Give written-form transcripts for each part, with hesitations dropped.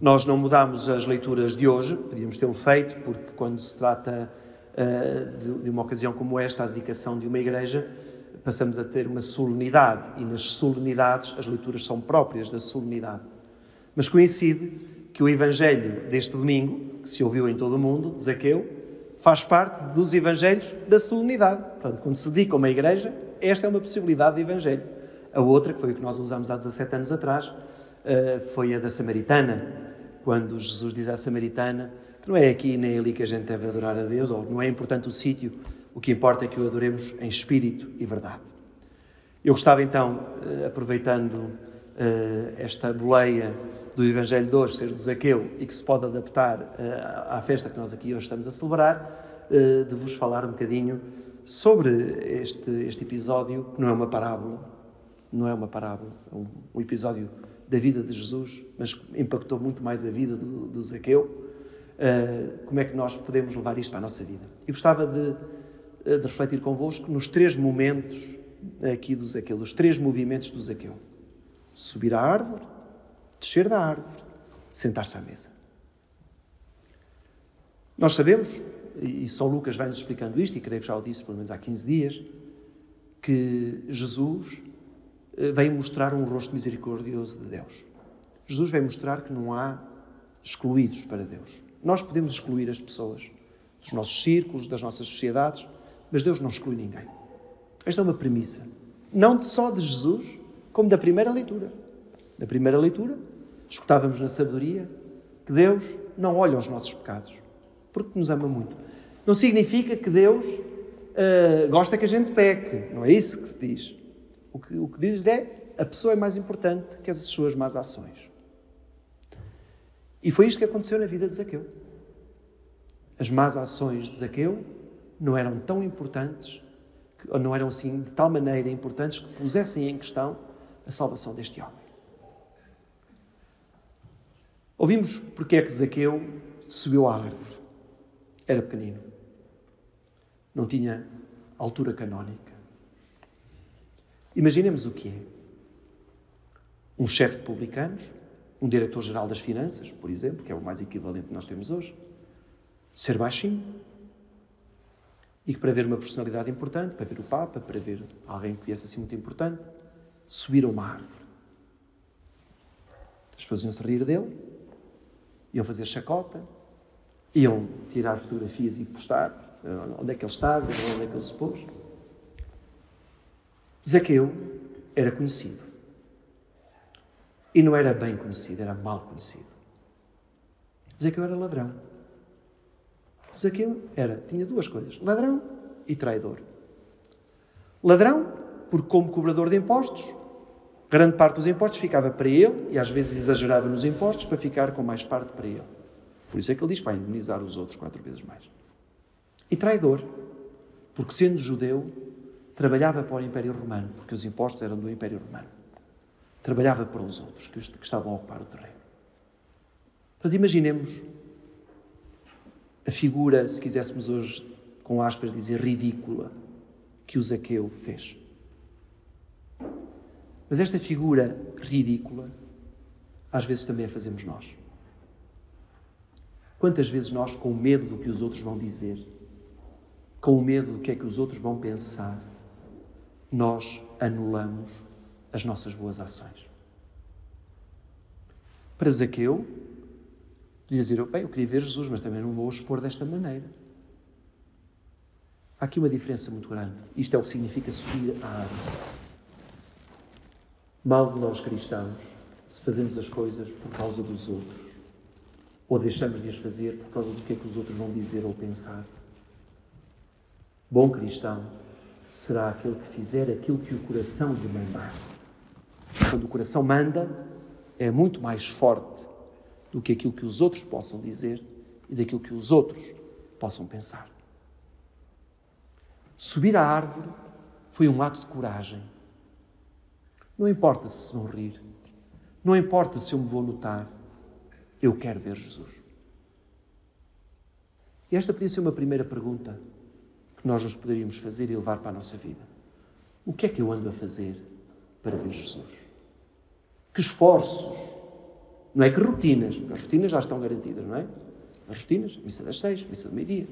Nós não mudamos as leituras de hoje, podíamos tê-lo feito, porque quando se trata de uma ocasião como esta, a dedicação de uma igreja, passamos a ter uma solenidade, e nas solenidades as leituras são próprias da solenidade. Mas coincide que o Evangelho deste domingo, que se ouviu em todo o mundo, de Zaqueu, faz parte dos Evangelhos da solenidade. Portanto, quando se dedica a uma igreja, esta é uma possibilidade de Evangelho. A outra, que foi o que nós usámos há 17 anos atrás, foi a da Samaritana, quando Jesus diz à Samaritana que não é aqui nem ali que a gente deve adorar a Deus, ou não é importante o sítio, o que importa é que o adoremos em espírito e verdade. Eu gostava então, aproveitando esta boleia do Evangelho de hoje, ser de Zaqueu, e que se pode adaptar à festa que nós aqui hoje estamos a celebrar, de vos falar um bocadinho sobre este episódio, que não é uma parábola, é um episódio da vida de Jesus, mas impactou muito mais a vida do Zaqueu. Como é que nós podemos levar isto para a nossa vida? Eu gostava de refletir convosco nos 3 momentos aqui do Zaqueu, os 3 movimentos do Zaqueu. Subir à árvore, descer da árvore, sentar-se à mesa. Nós sabemos, e São Lucas vai-nos explicando isto, e creio que já o disse pelo menos há 15 dias, que Jesus veio mostrar um rosto misericordioso de Deus. Jesus veio mostrar que não há excluídos para Deus. Nós podemos excluir as pessoas dos nossos círculos, das nossas sociedades, mas Deus não exclui ninguém. Esta é uma premissa, não só de Jesus, como da primeira leitura. Na primeira leitura, escutávamos na sabedoria que Deus não olha os nossos pecados, porque nos ama muito. Não significa que Deus gosta que a gente peque, não é isso que se diz. O que diz é a pessoa é mais importante que as suas más ações. E foi isto que aconteceu na vida de Zaqueu. As más ações de Zaqueu não eram tão importantes, ou não eram assim de tal maneira importantes que pusessem em questão a salvação deste homem. Ouvimos porque é que Zaqueu subiu à árvore. Era pequenino. Não tinha altura canónica. Imaginemos o que é. Um chefe de publicanos, um diretor-geral das finanças, por exemplo, que é o mais equivalente que nós temos hoje, ser baixinho. E que para ver uma personalidade importante, para ver o Papa, para ver alguém que viesse assim muito importante, subir a uma árvore. As pessoas iam se rir dele, iam fazer chacota, iam tirar fotografias e postar onde é que ele estava, onde é que ele se pôs. Zaqueu era conhecido. E não era bem conhecido, era mal conhecido. Zaqueu era ladrão. Zaqueu tinha 2 coisas, ladrão e traidor. Ladrão, porque como cobrador de impostos, grande parte dos impostos ficava para ele, e às vezes exagerava nos impostos para ficar com mais parte para ele. Por isso é que ele diz que vai indemnizar os outros 4 vezes mais. E traidor, porque sendo judeu, trabalhava para o Império Romano, porque os impostos eram do Império Romano. Trabalhava para os outros que estavam a ocupar o terreno. Portanto, imaginemos a figura, se quiséssemos hoje, com aspas, dizer ridícula, que o Zaqueu fez. Mas esta figura ridícula, às vezes também a fazemos nós. Quantas vezes nós, com medo do que os outros vão dizer, com medo do que é que os outros vão pensar, nós anulamos as nossas boas ações. Para Zaqueu, podia dizer, bem, eu queria ver Jesus, mas também não vou expor desta maneira. Há aqui uma diferença muito grande. Isto é o que significa subir à árvore. Mal de nós cristãos, se fazemos as coisas por causa dos outros, ou deixamos de as fazer por causa do que é que os outros vão dizer ou pensar. Bom cristão será aquele que fizer aquilo que o coração lhe mandar. Quando o coração manda, é muito mais forte do que aquilo que os outros possam dizer e daquilo que os outros possam pensar. Subir à árvore foi um ato de coragem. Não importa se vão rir, não importa se eu me vou notar, eu quero ver Jesus. E esta podia ser uma primeira pergunta que nós nos poderíamos fazer e levar para a nossa vida. O que é que eu ando a fazer para ver Jesus? Que esforços Não é que rotinas, porque as rotinas já estão garantidas, não é? As rotinas, missa das 6, missa do meio-dia,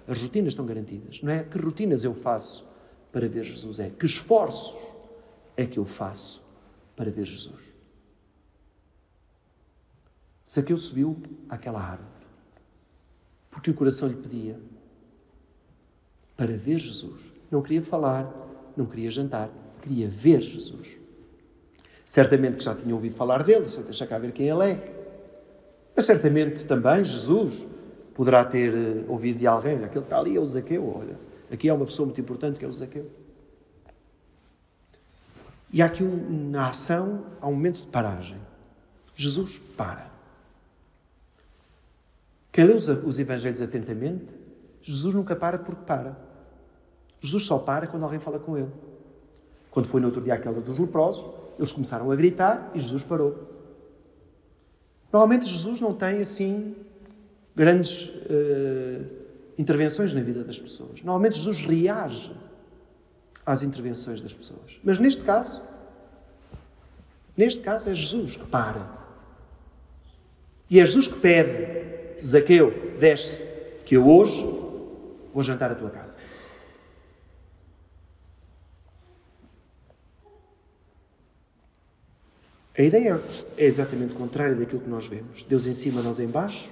as rotinas estão garantidas. Não é que rotinas eu faço para ver Jesus, é que esforços é que eu faço para ver Jesus. Zaqueu subiu àquela árvore, porque o coração lhe pedia, para ver Jesus. Não queria falar, não queria jantar, queria ver Jesus. Certamente que já tinha ouvido falar dele, só deixa cá ver quem ele é. Mas certamente também Jesus poderá ter ouvido de alguém, aquele que está ali é o Zaqueu, olha, aqui há uma pessoa muito importante que é o Zaqueu. E há aqui na ação, há um momento de paragem. Jesus para. Quem lê os evangelhos atentamente, Jesus nunca para porque para. Jesus só para quando alguém fala com ele. Quando foi no outro dia aquela dos leprosos, eles começaram a gritar e Jesus parou. Normalmente Jesus não tem, assim, grandes intervenções na vida das pessoas. Normalmente Jesus reage às intervenções das pessoas. Mas neste caso é Jesus que para. E é Jesus que pede, Zaqueu, desce, que eu hoje vou jantar à tua casa. A ideia é exatamente contrária daquilo que nós vemos. Deus em cima, nós em baixo.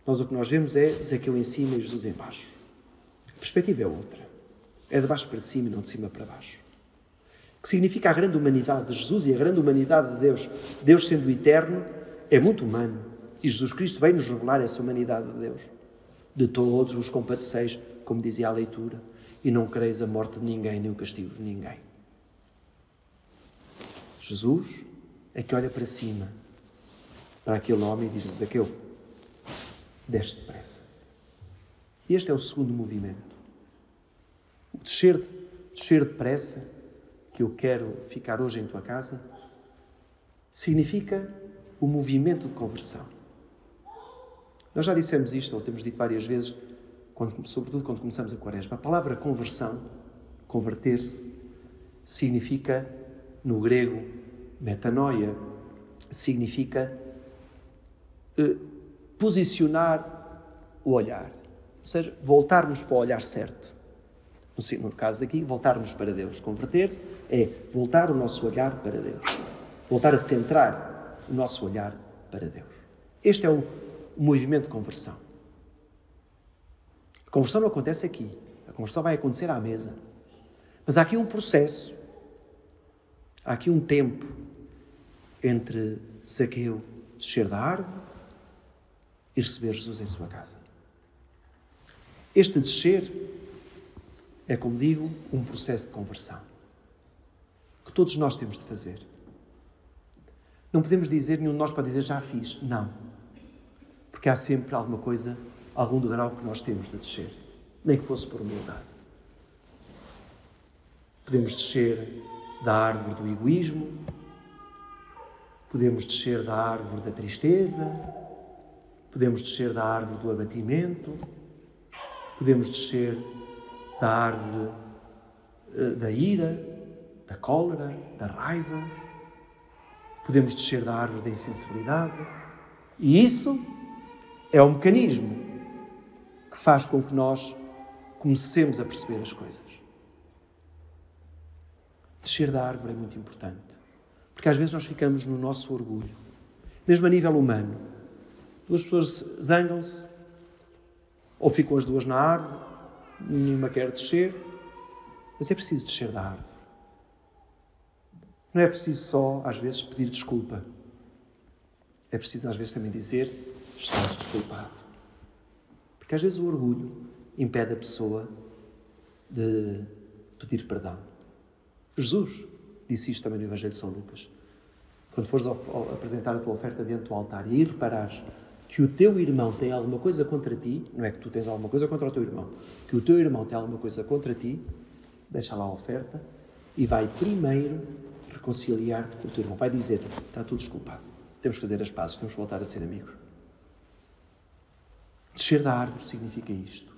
Nós o que nós vemos é Zaqueu em cima e Jesus em baixo. A perspectiva é outra. É de baixo para cima e não de cima para baixo. O que significa a grande humanidade de Jesus e a grande humanidade de Deus. Deus sendo eterno, é muito humano. E Jesus Cristo veio nos revelar essa humanidade de Deus. De todos os compadeceis, como dizia a leitura, e não quereis a morte de ninguém, nem o castigo de ninguém. Jesus é que olha para cima, para aquele homem e diz: Zaqueu, desce depressa. Este é o segundo movimento. O descer depressa, que eu quero ficar hoje em tua casa, significa o movimento de conversão. Nós já dissemos isto, ou temos dito várias vezes, sobretudo quando começamos a Quaresma. A palavra conversão, converter-se, significa, no grego, metanoia, significa posicionar o olhar. Ou seja, voltarmos para o olhar certo. No caso daqui, voltarmos para Deus. Converter é voltar o nosso olhar para Deus. Voltar a centrar o nosso olhar para Deus. Este é o movimento de conversão. A conversão não acontece aqui. A conversão vai acontecer à mesa. Mas há aqui um processo. Há aqui um tempo entre Zaqueu descer da árvore e receber Jesus em sua casa. Este descer é, como digo, um processo de conversão que todos nós temos de fazer. Não podemos dizer, nenhum de nós pode dizer já fiz. Não. Porque há sempre alguma coisa, algum degrau que nós temos de descer. Nem que fosse por humildade. Podemos descer da árvore do egoísmo, podemos descer da árvore da tristeza, podemos descer da árvore do abatimento, podemos descer da árvore da ira, da cólera, da raiva, podemos descer da árvore da insensibilidade. E isso é um mecanismo que faz com que nós comecemos a perceber as coisas. Descer da árvore é muito importante. Porque às vezes nós ficamos no nosso orgulho. Mesmo a nível humano. Duas pessoas zangam-se, ou ficam as duas na árvore, nenhuma quer descer, mas é preciso descer da árvore. Não é preciso só, às vezes, pedir desculpa. É preciso, às vezes, também dizer: estás desculpado. Porque às vezes o orgulho impede a pessoa de pedir perdão. Jesus disse isto também no Evangelho de São Lucas. Quando fores apresentar a tua oferta diante do altar e aí reparares que o teu irmão tem alguma coisa contra ti, não é que tu tens alguma coisa contra o teu irmão, que o teu irmão tem alguma coisa contra ti, deixa lá a oferta e vai primeiro reconciliar-te com o teu irmão. Vai dizer: está tudo desculpado. Temos que fazer as pazes, temos que voltar a ser amigos. Descer da árvore significa isto.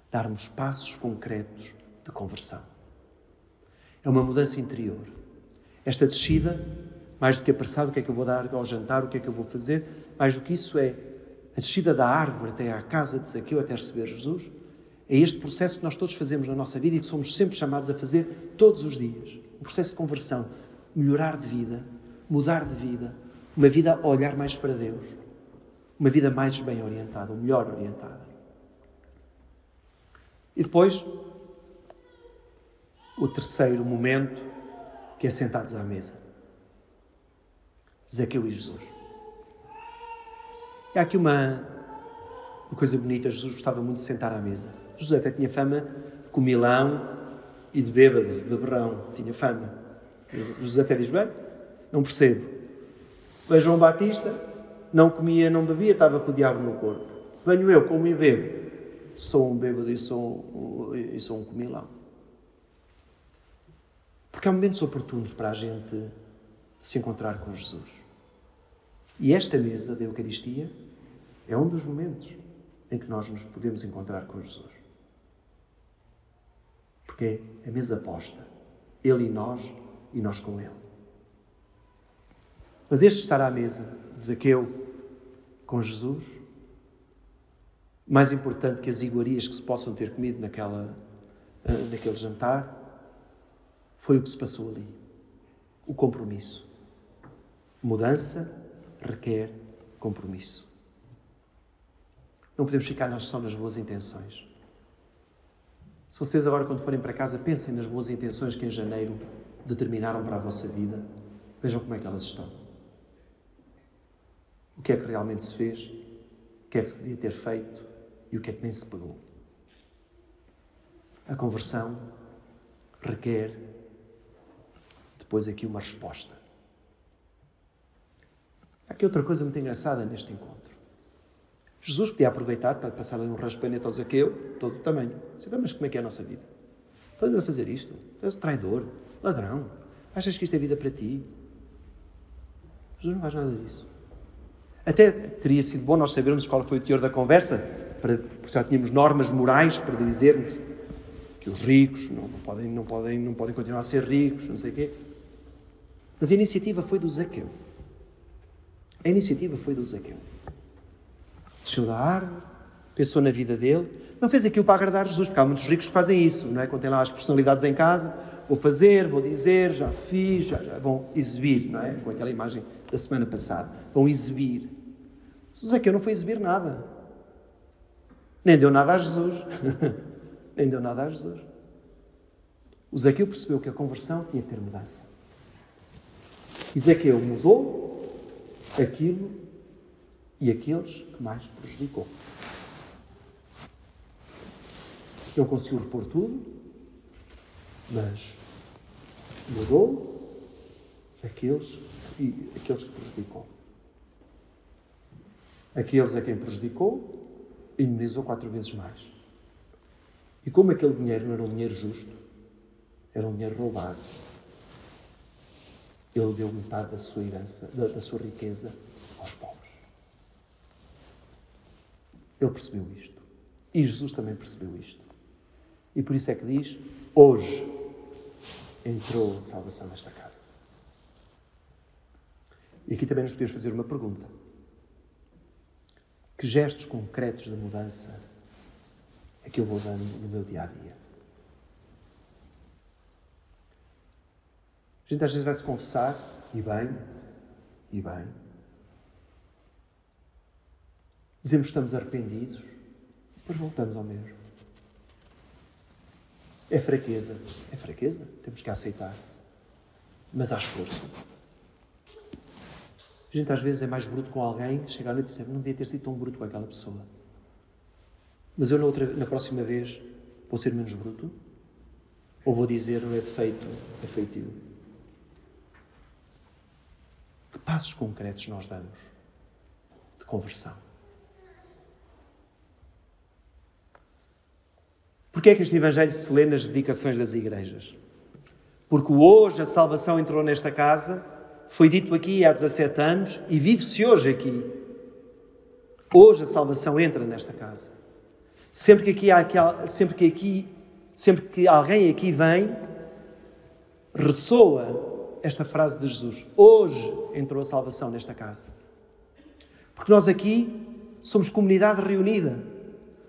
Darmos passos concretos de conversão. É uma mudança interior. Esta descida Mais do que apressado, o que é que eu vou dar ao jantar, o que é que eu vou fazer. Mais do que isso é a descida da árvore até à casa de Zaqueu, até receber Jesus. É este processo que nós todos fazemos na nossa vida e que somos sempre chamados a fazer todos os dias. Um processo de conversão, melhorar de vida, mudar de vida, uma vida a olhar mais para Deus, uma vida mais bem orientada, ou melhor orientada. E depois, o terceiro momento, que é sentados à mesa. Zaqueu e Jesus. E há aqui uma coisa bonita. Jesus gostava muito de sentar à mesa. Jesus até tinha fama de comilão e de bêbado, de beberrão. Tinha fama. Jesus até diz, bem, não percebo. Mas João Batista não comia, não bebia, estava com o diabo no corpo. Venho eu, como e bebo. Sou um bêbado e sou um comilão. Porque há momentos oportunos para a gente se encontrar com Jesus. E esta mesa da Eucaristia é um dos momentos em que nós nos podemos encontrar com Jesus. Porque é a mesa posta. Ele e nós com Ele. Mas este estar à mesa de Zaqueu com Jesus, mais importante que as iguarias que se possam ter comido naquele jantar, foi o que se passou ali. O compromisso. Mudança requer compromisso. Não podemos ficar só nas boas intenções. Se vocês agora, quando forem para casa, pensem nas boas intenções que em janeiro determinaram para a vossa vida, vejam como é que elas estão. O que é que realmente se fez, o que é que se devia ter feito e o que é que nem se pegou. A conversão requer depois aqui uma resposta. Há aqui outra coisa muito engraçada neste encontro. Jesus podia aproveitar para passar um raspanete ao Zaqueu, todo o tamanho. Mas como é que é a nossa vida? Estás a fazer isto? És traidor, ladrão. Achas que isto é vida para ti? Jesus não faz nada disso. Até teria sido bom nós sabermos qual foi o teor da conversa, porque já tínhamos normas morais para dizermos que os ricos não podem continuar a ser ricos, não sei o quê. Mas a iniciativa foi do Zaqueu. Desceu da árvore, pensou na vida dele, não fez aquilo para agradar Jesus, porque há muitos ricos que fazem isso, não é? Quando têm lá as personalidades em casa, vou fazer, vou dizer, já fiz, já vão exibir, não é? Com aquela imagem da semana passada, vão exibir. O Zaqueu não foi exibir nada. Nem deu nada a Jesus. O Zaqueu percebeu que a conversão tinha que ter mudança. E Zaqueu mudou aquilo e aqueles que mais prejudicou. Não conseguiu repor tudo, mas mudou aqueles que prejudicou. Aqueles a quem prejudicou, indemnizou 4 vezes mais. E como aquele dinheiro não era um dinheiro justo, era um dinheiro roubado, ele deu metade da sua herança, da sua riqueza aos pobres. Ele percebeu isto. E Jesus também percebeu isto. E por isso é que diz, hoje entrou a salvação nesta casa. E aqui também nos podemos fazer uma pergunta. Que gestos concretos de mudança é que eu vou dando no meu dia-a-dia? A gente às vezes vai-se confessar, e bem. Dizemos que estamos arrependidos, depois voltamos ao mesmo. É fraqueza, temos que aceitar. Mas há esforço. A gente às vezes é mais bruto com alguém, chega à noite e diz, não devia ter sido tão bruto com aquela pessoa. Mas eu na próxima vez vou ser menos bruto? Ou vou dizer, não é defeito, é feitio? Que passos concretos nós damos de conversão? Porquê é que este Evangelho se lê nas dedicações das igrejas? Porque hoje a salvação entrou nesta casa, foi dito aqui há 17 anos e vive-se hoje aqui. Hoje a salvação entra nesta casa. Sempre que alguém aqui vem, ressoa esta frase de Jesus: hoje entrou a salvação nesta casa. Porque nós aqui somos comunidade reunida,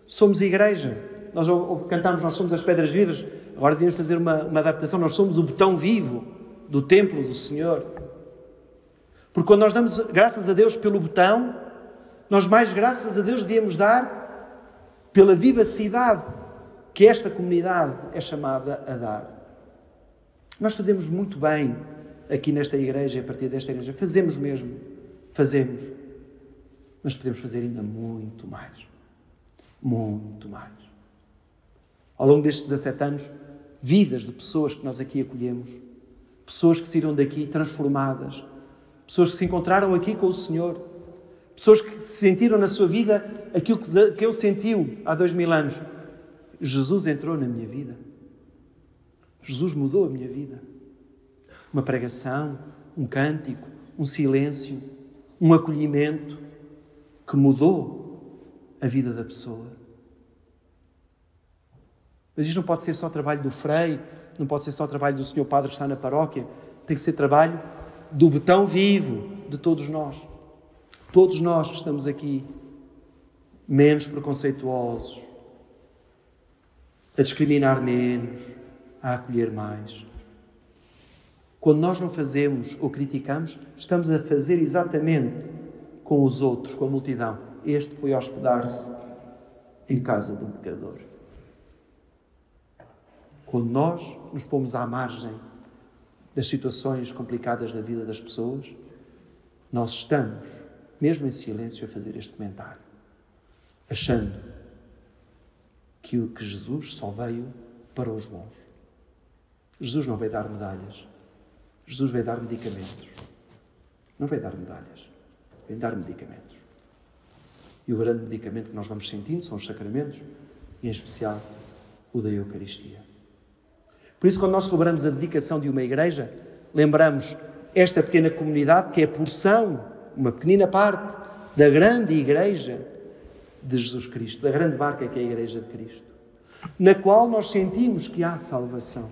somos igreja. Nós cantamos, nós somos as pedras vivas, agora devíamos fazer uma adaptação, nós somos o botão vivo do templo do Senhor. Porque quando nós damos graças a Deus pelo botão, nós mais graças a Deus devíamos dar pela vivacidade que esta comunidade é chamada a dar. Nós fazemos muito bem aqui nesta igreja, a partir desta igreja. Fazemos mesmo. Fazemos. Mas podemos fazer ainda muito mais. Muito mais. Ao longo destes 17 anos, vidas de pessoas que nós aqui acolhemos, pessoas que saíram daqui transformadas, pessoas que se encontraram aqui com o Senhor, pessoas que sentiram na sua vida aquilo que eu sentiu há 2000 anos. Jesus entrou na minha vida. Jesus mudou a minha vida. Uma pregação, um cântico, um silêncio, um acolhimento que mudou a vida da pessoa. Mas isto não pode ser só trabalho do frei, não pode ser só trabalho do senhor padre que está na paróquia. Tem que ser trabalho do botão vivo de todos nós. Todos nós que estamos aqui, menos preconceituosos, a discriminar menos, a acolher mais. Quando nós não fazemos ou criticamos, estamos a fazer exatamente com os outros, com a multidão. Este foi hospedar-se em casa de um pecador. Quando nós nos pomos à margem das situações complicadas da vida das pessoas, nós estamos, mesmo em silêncio, a fazer este comentário, achando que Jesus só veio para os bons. Jesus não veio dar medalhas. Jesus veio dar medicamentos. Não veio dar medalhas. Veio dar medicamentos. E o grande medicamento que nós vamos sentindo são os sacramentos, e em especial o da Eucaristia. Por isso, quando nós celebramos a dedicação de uma igreja, lembramos esta pequena comunidade que é porção, uma pequenina parte da grande igreja de Jesus Cristo, da grande barca que é a Igreja de Cristo, na qual nós sentimos que há salvação.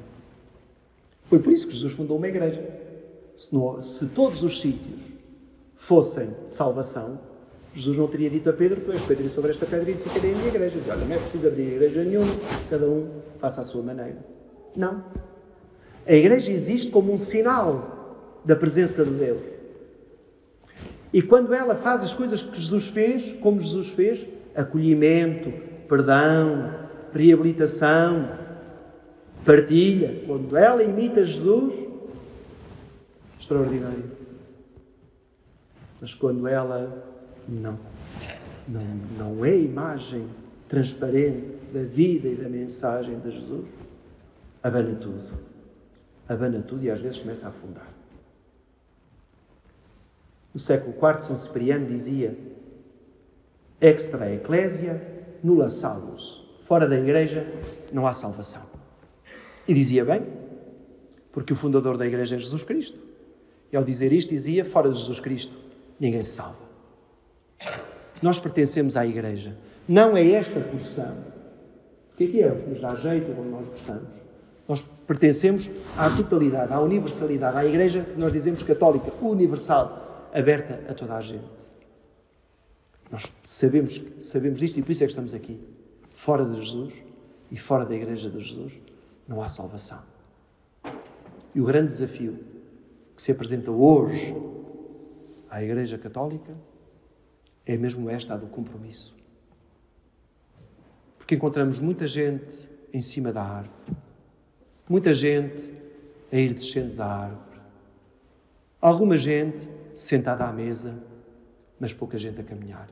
Foi por isso que Jesus fundou uma igreja. Se todos os sítios fossem de salvação, Jesus não teria dito a Pedro: tu és Pedro, e sobre esta pedra edificarei a minha igreja. Olha, não é preciso abrir igreja nenhuma, cada um faça a sua maneira. Não. A igreja existe como um sinal da presença de Deus. E quando ela faz as coisas que Jesus fez, como Jesus fez, acolhimento, perdão, reabilitação, partilha, quando ela imita Jesus, extraordinário. Mas quando ela não é a imagem transparente da vida e da mensagem de Jesus, abana tudo e às vezes começa a afundar. No século IV, São Cipriano dizia: extra ecclesia nulla salus. Fora da igreja não há salvação. E dizia bem, porque o fundador da igreja é Jesus Cristo. E ao dizer isto dizia: fora de Jesus Cristo ninguém se salva. Nós pertencemos à igreja. Não é esta porção. O que é o que nos dá jeito, onde nós gostamos? Nós pertencemos à totalidade, à universalidade, à igreja que nós dizemos católica, universal, aberta a toda a gente. Nós sabemos disto e por isso é que estamos aqui. Fora de Jesus e fora da igreja de Jesus não há salvação. E o grande desafio que se apresenta hoje à Igreja Católica é mesmo esta, a do compromisso. Porque encontramos muita gente em cima da árvore, muita gente a ir descendo da árvore, alguma gente sentada à mesa, mas pouca gente a caminhar.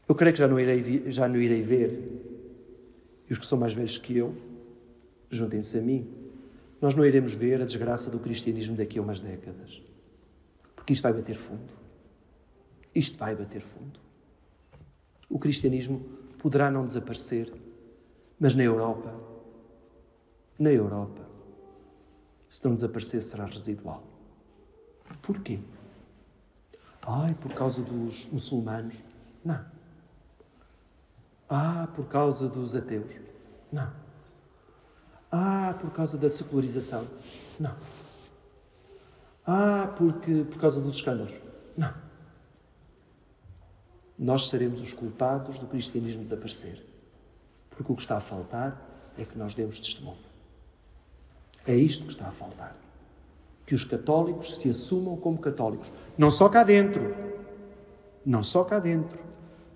Eu creio que já não irei ver, e os que são mais velhos que eu, juntem-se a mim, nós não iremos ver a desgraça do cristianismo daqui a umas décadas. Porque isto vai bater fundo. Isto vai bater fundo. O cristianismo poderá não desaparecer, mas na Europa, se não desaparecer, será residual. Porquê? Por causa dos muçulmanos? Não. Por causa dos ateus? Não. Por causa da secularização. Não. Por causa dos escândalos. Não. Nós seremos os culpados do cristianismo desaparecer. Porque o que está a faltar é que nós demos testemunho. É isto que está a faltar. Que os católicos se assumam como católicos. Não só cá dentro. Não só cá dentro.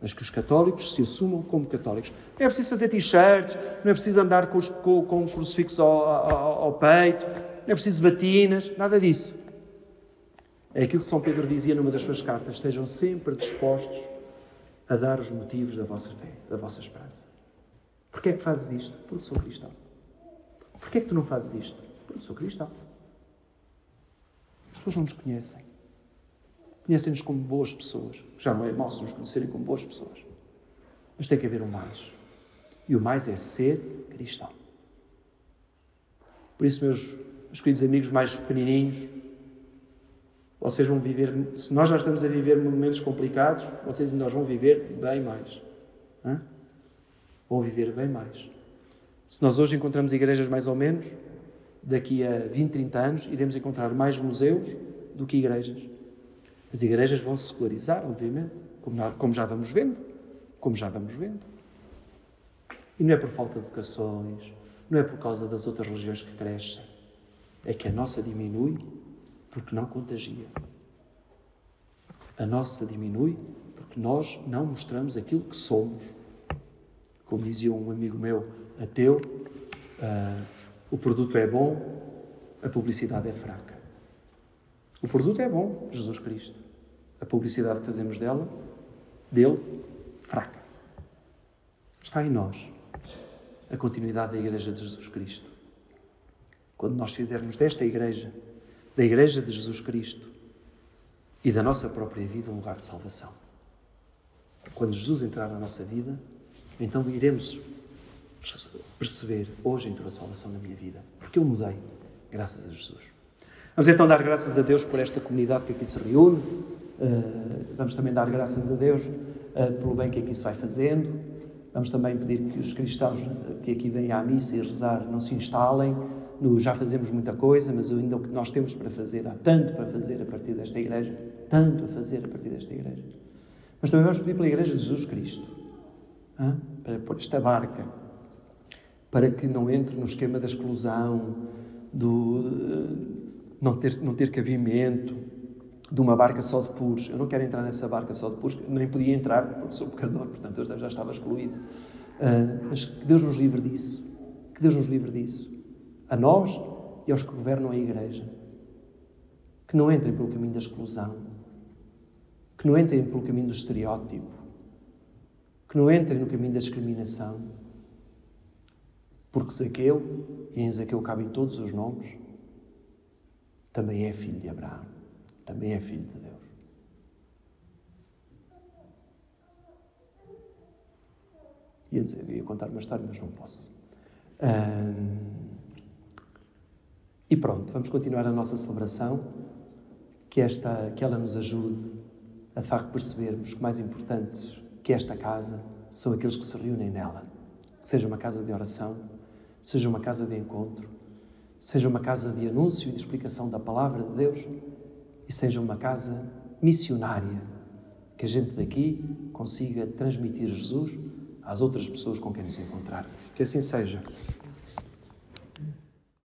Mas que os católicos se assumam como católicos. Não é preciso fazer t-shirts, não é preciso andar com um crucifixo ao peito, não é preciso batinas, nada disso. É aquilo que São Pedro dizia numa das suas cartas: estejam sempre dispostos a dar os motivos da vossa fé, da vossa esperança. Porquê é que fazes isto? Porque sou cristão. Porquê é que tu não fazes isto? Porque sou cristão. As pessoas não nos conhecem. Conhecem-nos como boas pessoas. Já não é mau se nos conhecerem como boas pessoas. Mas tem que haver um mais. E o mais é ser cristão. Por isso, meus queridos amigos mais pequenininhos, vocês vão viver... Se nós já estamos a viver momentos complicados, vocês e nós vão viver bem mais. Vão viver bem mais. Se nós hoje encontramos igrejas mais ou menos, daqui a 20, 30 anos, iremos encontrar mais museus do que igrejas. As igrejas vão se secularizar, obviamente, como já vamos vendo. Como já vamos vendo. E não é por falta de vocações, não é por causa das outras religiões que crescem. É que a nossa diminui porque não contagia. A nossa diminui porque nós não mostramos aquilo que somos. Como dizia um amigo meu ateu, o produto é bom, a publicidade é fraca. O produto é bom, Jesus Cristo. A publicidade que fazemos dele, fraca. Está em nós a continuidade da Igreja de Jesus Cristo. Quando nós fizermos desta Igreja, da Igreja de Jesus Cristo e da nossa própria vida, um lugar de salvação. Quando Jesus entrar na nossa vida, então iremos perceber: hoje entrou a salvação na minha vida, porque eu mudei, graças a Jesus. Vamos então dar graças a Deus por esta comunidade que aqui se reúne. Vamos também dar graças a Deus pelo bem que aqui se vai fazendo. Vamos também pedir que os cristãos que aqui vêm à missa e rezar não se instalem. Já fazemos muita coisa, mas ainda o que nós temos para fazer, há tanto para fazer a partir desta Igreja, tanto a fazer a partir desta Igreja. Mas também vamos pedir pela Igreja de Jesus Cristo, para pôr esta barca, para que não entre no esquema da exclusão, não ter cabimento, de uma barca só de puros. Eu não quero entrar nessa barca só de puros, nem podia entrar porque sou pecador, portanto eu já estava excluído. Mas que Deus nos livre disso. Que Deus nos livre disso. A nós e aos que governam a Igreja. Que não entrem pelo caminho da exclusão. Que não entrem pelo caminho do estereótipo. Que não entrem no caminho da discriminação. Porque Zaqueu, e em Zaqueu cabem todos os nomes, também é filho de Abraão. Também é filho de Deus. Ia contar uma história, mas não posso. E pronto, vamos continuar a nossa celebração, que ela nos ajude a facto percebermos que mais importantes que esta casa são aqueles que se reúnem nela. Que seja uma casa de oração, seja uma casa de encontro, seja uma casa de anúncio e de explicação da palavra de Deus, e seja uma casa missionária, que a gente daqui consiga transmitir Jesus às outras pessoas com quem nos encontrarmos. Que assim seja.